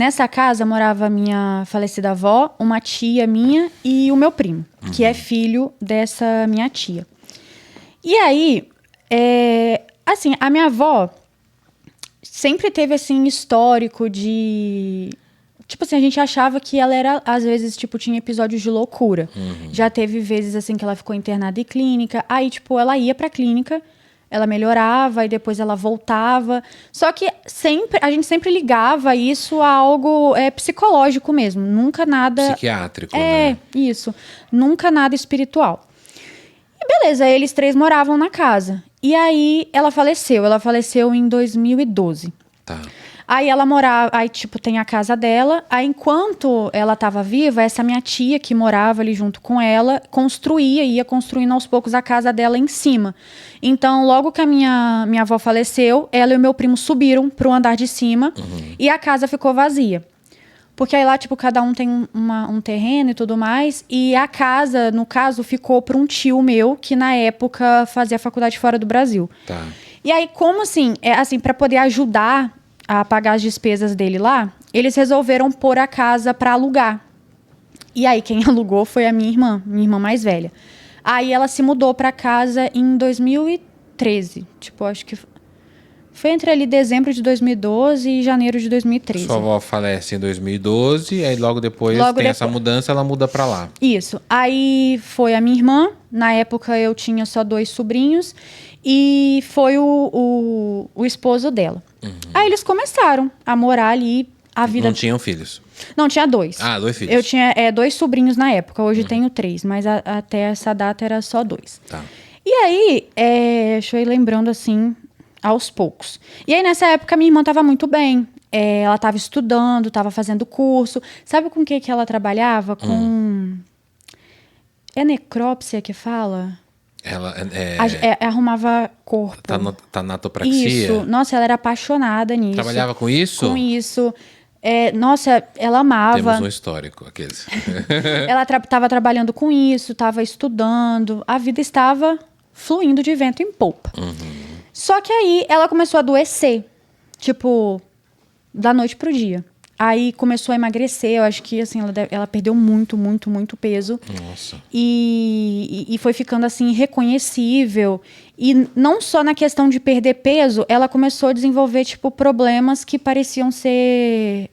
nessa casa morava a minha falecida avó, uma tia minha e o meu primo, que é filho dessa minha tia. E aí, assim, a minha avó sempre teve, assim, histórico de... Tipo assim, a gente achava que ela era, às vezes, tipo, tinha episódios de loucura. Já teve vezes, assim, que ela ficou internada em clínica. Aí, tipo, ela ia pra clínica, ela melhorava e depois ela voltava. Só que a gente sempre ligava isso a algo psicológico mesmo. Nunca nada... Psiquiátrico, né? Isso. Nunca nada espiritual. E beleza, eles 3 moravam na casa. E aí, ela faleceu em 2012. Tá. Aí ela morava, aí tipo, tem a casa dela. Aí enquanto ela tava viva, essa minha tia que morava ali junto com ela, ia construindo aos poucos a casa dela em cima. Então, logo que a minha avó faleceu, ela e o meu primo subiram pro andar de cima e a casa ficou vazia. Porque aí lá, tipo, cada um tem um terreno e tudo mais. E a casa, no caso, ficou para um tio meu, que na época fazia faculdade fora do Brasil. Tá. E aí, como assim, para poder ajudar a pagar as despesas dele lá, eles resolveram pôr a casa para alugar. E aí, quem alugou foi a minha irmã mais velha. Aí ela se mudou para casa em 2013. Tipo, acho que foi entre ali dezembro de 2012 e janeiro de 2013. Sua avó falece em 2012, aí logo depois essa mudança, ela muda pra lá. Isso. Aí foi a minha irmã, na época eu tinha só 2 sobrinhos, e foi o esposo dela. Aí eles começaram a morar ali, a vida... Não tinham filhos? Não, tinha 2. Ah, 2 filhos. Eu tinha 2 sobrinhos na época, hoje tenho 3, mas até essa data era só 2. Tá. E aí, deixa eu ir lembrando assim, aos poucos. E aí, nessa época, minha irmã estava muito bem. Ela estava estudando, estava fazendo curso. Sabe com o que ela trabalhava? Com... É necrópsia que fala? Ela arrumava corpo. Tanatopraxia? Isso. Nossa, ela era apaixonada nisso. Trabalhava com isso? Com isso. Nossa, ela amava. Temos um histórico, aqueles. Ela estava trabalhando com isso, estava estudando. A vida estava fluindo de vento em popa. Só que aí ela começou a adoecer. Tipo, da noite pro dia. Aí começou a emagrecer. Eu acho que assim, ela perdeu muito, muito, muito peso. Nossa. E foi ficando assim, irreconhecível. E não só na questão de perder peso, ela começou a desenvolver, tipo, problemas que pareciam ser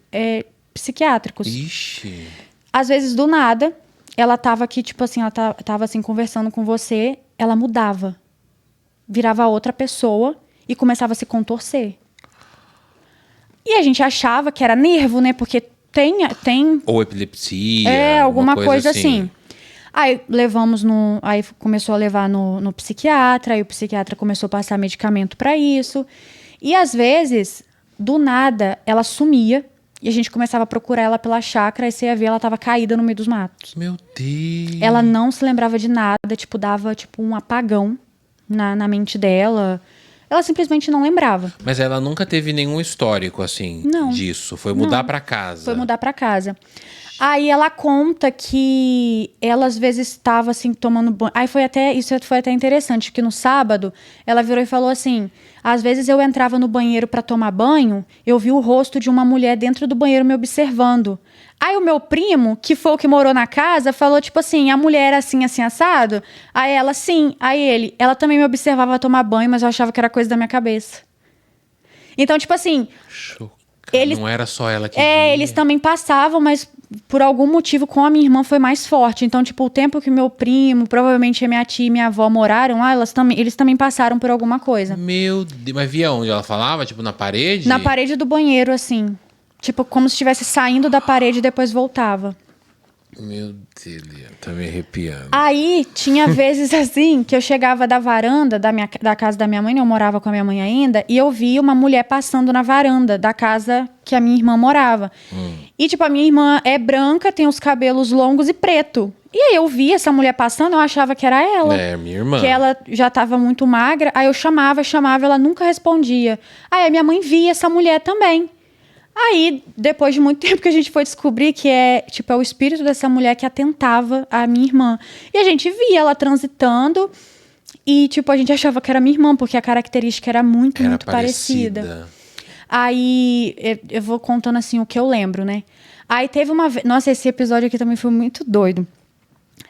psiquiátricos. Ixi. Às vezes, do nada, ela tava aqui, tipo assim, ela tava assim, conversando com você, ela mudava. Virava outra pessoa e começava a se contorcer. E a gente achava que era nervo, né? Porque tem... Ou epilepsia. Alguma coisa assim. Aí aí começou a levar no psiquiatra, aí o psiquiatra começou a passar medicamento pra isso. E às vezes, do nada, ela sumia e a gente começava a procurar ela pela chácara e você ia ver, ela tava caída no meio dos matos. Meu Deus. Ela não se lembrava de nada, tipo, dava tipo um apagão na mente dela. Ela simplesmente não lembrava. Mas ela nunca teve nenhum histórico, assim, disso? Foi mudar pra casa? Foi mudar pra casa. Aí ela conta que ela às vezes estava assim tomando banho. Aí isso foi até interessante, porque no sábado ela virou e falou assim: às vezes eu entrava no banheiro para tomar banho, eu vi o rosto de uma mulher dentro do banheiro me observando. Aí o meu primo, que foi o que morou na casa, falou tipo assim: a mulher era assim, assim, assado? Aí ela, sim. Aí ela também me observava tomar banho, mas eu achava que era coisa da minha cabeça. Então, tipo assim... Não era só ela que via. Eles também passavam, mas por algum motivo com a minha irmã foi mais forte. Então, tipo, o tempo que meu primo, provavelmente a minha tia e minha avó moraram lá, eles também passaram por alguma coisa. Meu Deus, mas via onde ela falava? Tipo, na parede? Na parede do banheiro, assim. Tipo, como se estivesse saindo da parede e depois voltava. Meu Deus, tá me arrepiando. Aí, tinha vezes assim, que eu chegava da varanda da casa da minha mãe, eu morava com a minha mãe ainda, e eu via uma mulher passando na varanda da casa que a minha irmã morava. E, tipo, a minha irmã é branca, tem os cabelos longos e preto. E aí eu via essa mulher passando, eu achava que era ela. Minha irmã. Que ela já tava muito magra, aí eu chamava, ela nunca respondia. Aí a minha mãe via essa mulher também. Aí, depois de muito tempo que a gente foi descobrir que é o espírito dessa mulher que atentava a minha irmã. E a gente via ela transitando e, tipo, a gente achava que era minha irmã, porque a característica era muito parecida. Aí, eu vou contando assim o que eu lembro, né? Aí teve uma vez... Nossa, esse episódio aqui também foi muito doido.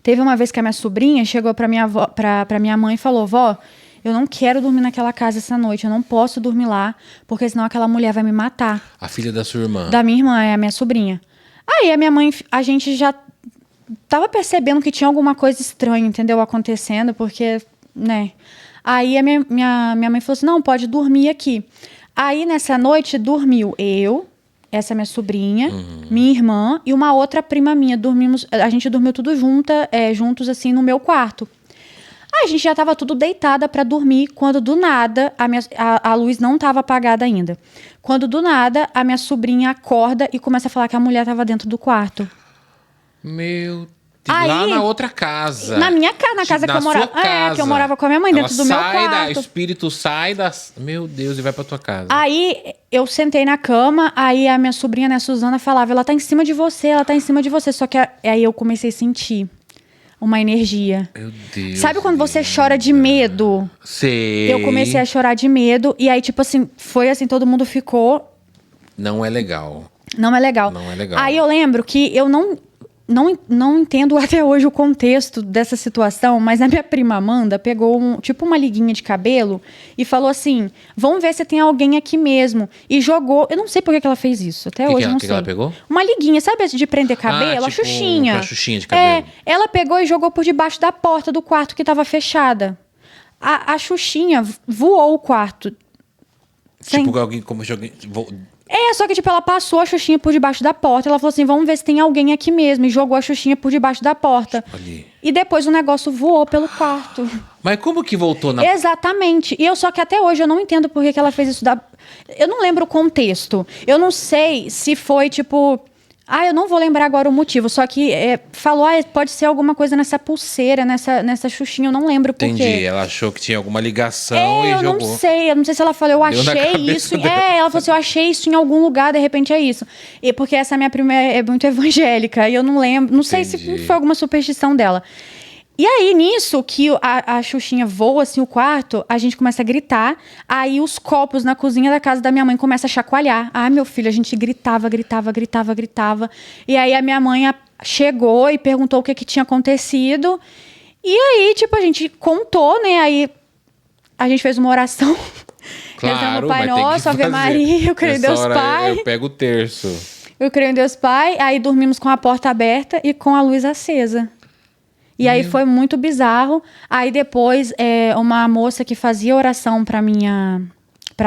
Teve uma vez que a minha sobrinha chegou pra minha mãe e falou: vó, eu não quero dormir naquela casa essa noite, eu não posso dormir lá, porque senão aquela mulher vai me matar. A filha da sua irmã? Da minha irmã, é a minha sobrinha. Aí a minha mãe, a gente já tava percebendo que tinha alguma coisa estranha, entendeu? Acontecendo, porque, né? Aí a minha mãe falou assim: não, pode dormir aqui. Aí nessa noite dormiu eu, essa minha sobrinha, minha irmã e uma outra prima minha. A gente dormiu tudo juntos assim no meu quarto. Aí a gente já tava tudo deitada pra dormir, quando do nada, a luz não tava apagada ainda. Quando do nada, a minha sobrinha acorda e começa a falar que a mulher tava dentro do quarto. Meu Deus. Aí, lá na outra casa. Na minha casa, na casa que eu morava. É, que eu morava com a minha mãe, dentro do meu quarto. O espírito sai das... Meu Deus, e vai pra tua casa. Aí, eu sentei na cama, aí a minha sobrinha, né, Suzana, falava: ela tá em cima de você, ela tá em cima de você. Só que aí eu comecei a sentir uma energia. Meu Deus. Sabe quando você chora de medo? Sei. Eu comecei a chorar de medo. E aí, tipo assim, foi assim, todo mundo ficou... Não é legal. Não é legal. Não é legal. Aí eu lembro que eu não entendo até hoje o contexto dessa situação, mas a minha prima Amanda pegou uma liguinha de cabelo e falou assim: vamos ver se tem alguém aqui mesmo. E jogou. Eu não sei por que ela fez isso. Até hoje eu não sei. O que ela pegou? Uma liguinha, sabe de prender cabelo? A Xuxinha. Uma Xuxinha de cabelo. Ela pegou e jogou por debaixo da porta do quarto que estava fechada. A Xuxinha voou o quarto. Tipo, alguém como joguei. Só que, ela passou a Xuxinha por debaixo da porta. Ela falou assim: vamos ver se tem alguém aqui mesmo. E jogou a Xuxinha por debaixo da porta. Ali. E depois o negócio voou pelo quarto. Mas como que voltou na... Exatamente. E só que até hoje eu não entendo por que ela fez isso. Eu não lembro o contexto. Eu não sei se foi, eu não vou lembrar agora o motivo. Só que falou: pode ser alguma coisa nessa pulseira, nessa Xuxinha. Eu não lembro por quê. Entendi. Ela achou que tinha alguma ligação e jogou. Eu não sei se ela falou: eu achei isso. Ela falou assim: eu achei isso em algum lugar, de repente é isso. E porque essa minha prima é muito evangélica. E eu não lembro. Não sei se foi alguma superstição dela. E aí, nisso, que a Xuxinha voa, assim, o quarto, a gente começa a gritar. Aí, os copos na cozinha da casa da minha mãe começam a chacoalhar. Ai, meu filho, a gente gritava. E aí, a minha mãe chegou e perguntou o que tinha acontecido. E aí, a gente contou, né? Aí, a gente fez uma oração. Claro, Pai Nosso, Ave Maria, eu creio em Deus Pai. Eu pego o terço. Eu creio em Deus Pai. Aí, dormimos com a porta aberta e com a luz acesa. E aí foi muito bizarro. Aí depois, uma moça que fazia oração pra minha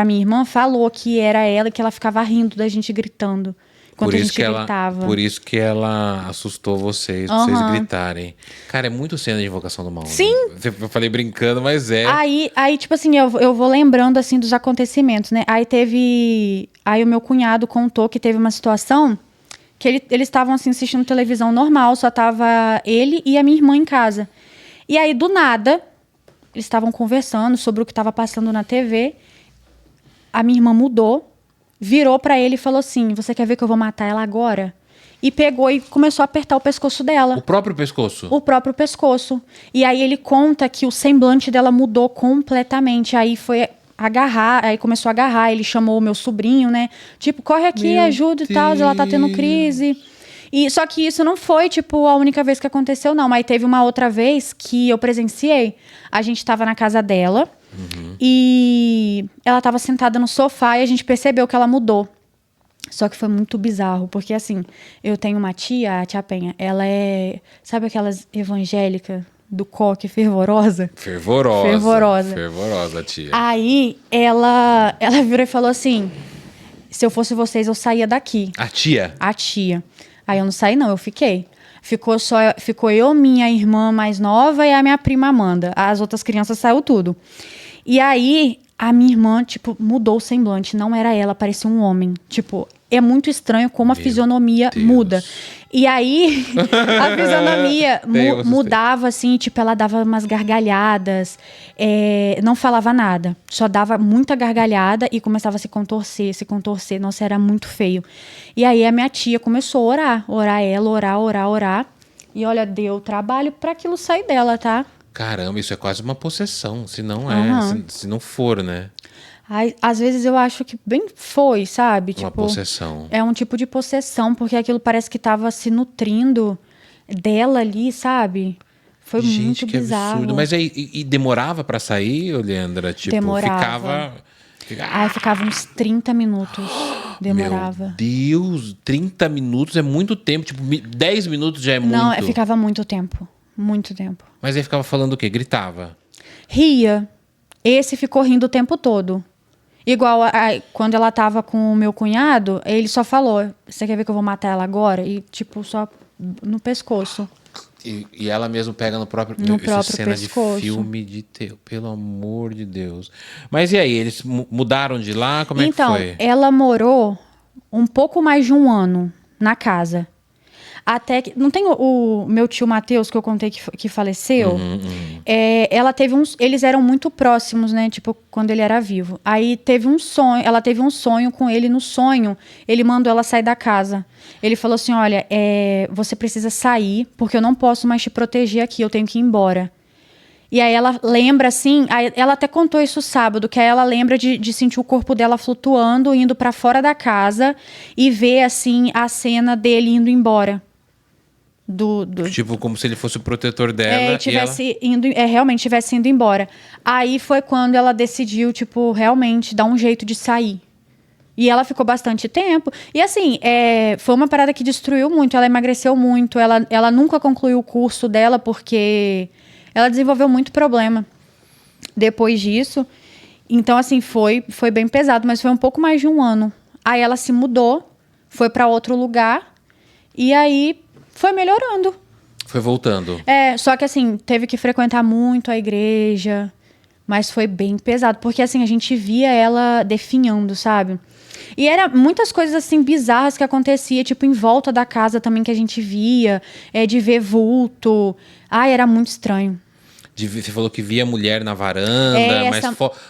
irmã falou que era ela e que ela ficava rindo da gente gritando. Enquanto a gente gritava. Por isso que ela assustou vocês, pra vocês gritarem. Cara, é muito cena de Invocação do Mal. Sim. Né? Eu falei brincando, mas é. Aí eu vou lembrando, assim, dos acontecimentos, né? Aí o meu cunhado contou que teve uma situação... que eles estavam assim, assistindo televisão normal, só tava ele e a minha irmã em casa. E aí, do nada, eles estavam conversando sobre o que estava passando na TV. A minha irmã mudou, virou pra ele e falou assim: você quer ver que eu vou matar ela agora? E pegou e começou a apertar o pescoço dela. O próprio pescoço? O próprio pescoço. E aí ele conta que o semblante dela mudou completamente. Aí foi... aí começou a agarrar, ele chamou o meu sobrinho, né? Corre aqui, ajuda e tal, ela tá tendo crise. E só que isso não foi, a única vez que aconteceu, não. Mas teve uma outra vez que eu presenciei. A gente tava na casa dela e ela tava sentada no sofá e a gente percebeu que ela mudou. Só que foi muito bizarro, porque assim, eu tenho uma tia, a tia Penha, ela é... Sabe aquelas evangélicas do coque fervorosa? Fervorosa, tia. Aí, ela virou e falou assim: se eu fosse vocês, eu saía daqui. A tia? A tia. Aí eu não saí, não, eu fiquei. Ficou eu, minha irmã mais nova e a minha prima Amanda. As outras crianças saiu tudo. E aí, a minha irmã, mudou o semblante. Não era ela, parecia um homem. É muito estranho como a fisionomia muda. E aí, a fisionomia mudava, assim, ela dava umas gargalhadas, não falava nada, só dava muita gargalhada e começava a se contorcer. Nossa, era muito feio. E aí, a minha tia começou a orar. E olha, deu trabalho pra aquilo sair dela, tá? Caramba, isso é quase uma possessão, se não se não for, né? Ai, às vezes eu acho que bem foi, sabe? Uma possessão. É um tipo de possessão, porque aquilo parece que tava se nutrindo dela ali, sabe? Foi Gente, muito que bizarro. absurdo. Mas aí, e demorava pra sair, ô, Leandra? Tipo, Demorava. Ai, ficava uns 30 minutos. Demorava. Meu Deus, 30 minutos é muito tempo. Tipo, 10 minutos já é muito. Não, ficava muito tempo. Muito tempo. Mas aí ficava falando o quê? Gritava. Ria. Esse ficou rindo o tempo todo. Igual quando ela tava com o meu cunhado, ele só falou: você quer ver que eu vou matar ela agora? E, tipo, só no pescoço. E ela mesmo pega no próprio... No Essa próprio cena pescoço. de filme de teu, pelo amor de Deus. Mas e aí, eles mudaram de lá? Como é que foi? Então, ela morou um pouco mais de um ano na casa. Até que... Não tem o meu tio Matheus, que eu contei que faleceu? Ela teve eles eram muito próximos, né? Tipo, quando ele era vivo. Aí teve um sonho... Ela teve um sonho com ele. No sonho, ele mandou ela sair da casa. Ele falou assim, olha, você precisa sair, porque eu não posso mais te proteger aqui. Eu tenho que ir embora. E aí ela lembra, assim... Ela até contou isso sábado, que aí ela lembra de sentir o corpo dela flutuando, indo pra fora da casa. E ver, assim, a cena dele indo embora. Tipo, como se ele fosse o protetor dela. Realmente tivesse indo embora. Aí foi quando ela decidiu, tipo, realmente dar um jeito de sair. E ela ficou bastante tempo. E assim, foi uma parada que destruiu muito. Ela emagreceu muito. Ela nunca concluiu o curso dela porque ela desenvolveu muito problema depois disso. Então, assim, foi bem pesado, mas foi um pouco mais de um ano. Aí ela se mudou, foi pra outro lugar. E aí foi melhorando. Foi voltando. Só que assim, teve que frequentar muito a igreja, mas foi bem pesado, porque assim, a gente via ela definhando, sabe? E era muitas coisas assim bizarras que acontecia, tipo, em volta da casa também que a gente via, de ver vulto. Ai, era muito estranho. Você falou que via mulher na varanda,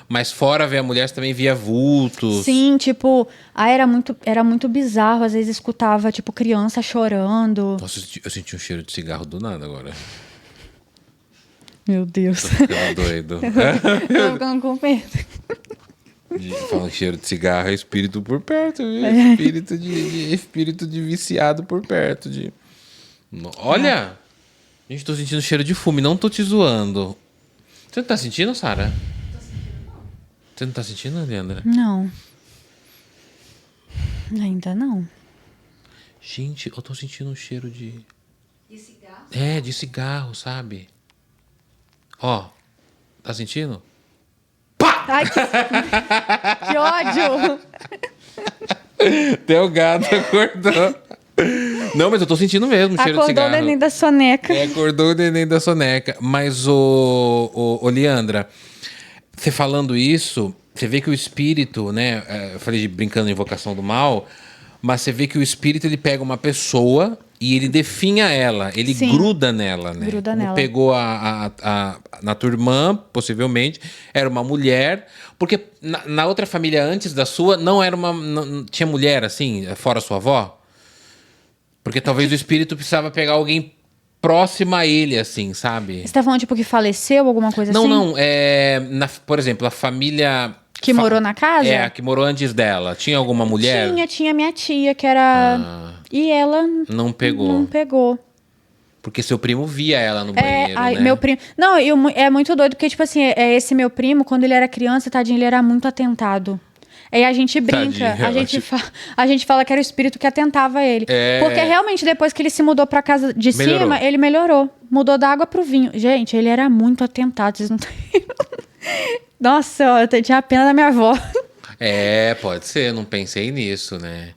mas fora ver a mulher, você também via vultos. Sim, tipo, era muito bizarro. Às vezes escutava, tipo, criança chorando. Nossa, eu senti um cheiro de cigarro do nada agora. Meu Deus. Tô ficando doido. Tô ficando com medo. Falando cheiro de cigarro, é espírito por perto, viu? Espírito de viciado por perto. Olha! Gente, tô sentindo cheiro de fumo, não tô te zoando. Você não tá sentindo, Sara? Tô sentindo, não. Você não tá sentindo, Leandra? Não. Ainda não. Gente, eu tô sentindo um cheiro de... De cigarro? De cigarro, sabe? Ó, tá sentindo? Pá! Ai, que ódio! Até o gato acordou. Não, mas eu tô sentindo mesmo o cheiro de cigarro. Acordou o neném da soneca. Acordou o neném da soneca. Mas, ô Leandra, você falando isso, você vê que o espírito, né? Eu falei de brincando em invocação do mal, mas você vê que o espírito, ele pega uma pessoa e ele definha ela, ele Sim. gruda nela, né? Gruda Como nela. pegou na tua irmã, possivelmente, era uma mulher, porque na outra família antes da sua, não tinha mulher assim, fora sua avó? Porque talvez o espírito precisava pegar alguém próximo a ele, assim, sabe? Você tá falando, tipo, que faleceu, alguma coisa assim? Não. Por exemplo, a família... Que morou na casa? A que morou antes dela. Tinha alguma mulher? Tinha minha tia, que era... E ela... Não pegou. Não pegou. Porque seu primo via ela no banheiro, né? Meu primo... Não, é muito doido, porque, tipo assim, esse meu primo, quando ele era criança, tadinho, ele era muito atentado. Aí a gente brinca, Tadinho, a gente fala que era o espírito que atentava ele. Porque realmente, depois que ele se mudou pra casa de cima, ele melhorou. Mudou da água pro vinho. Gente, ele era muito atentado, vocês não têm... Nossa, eu tinha pena da minha avó. Pode ser, não pensei nisso, né?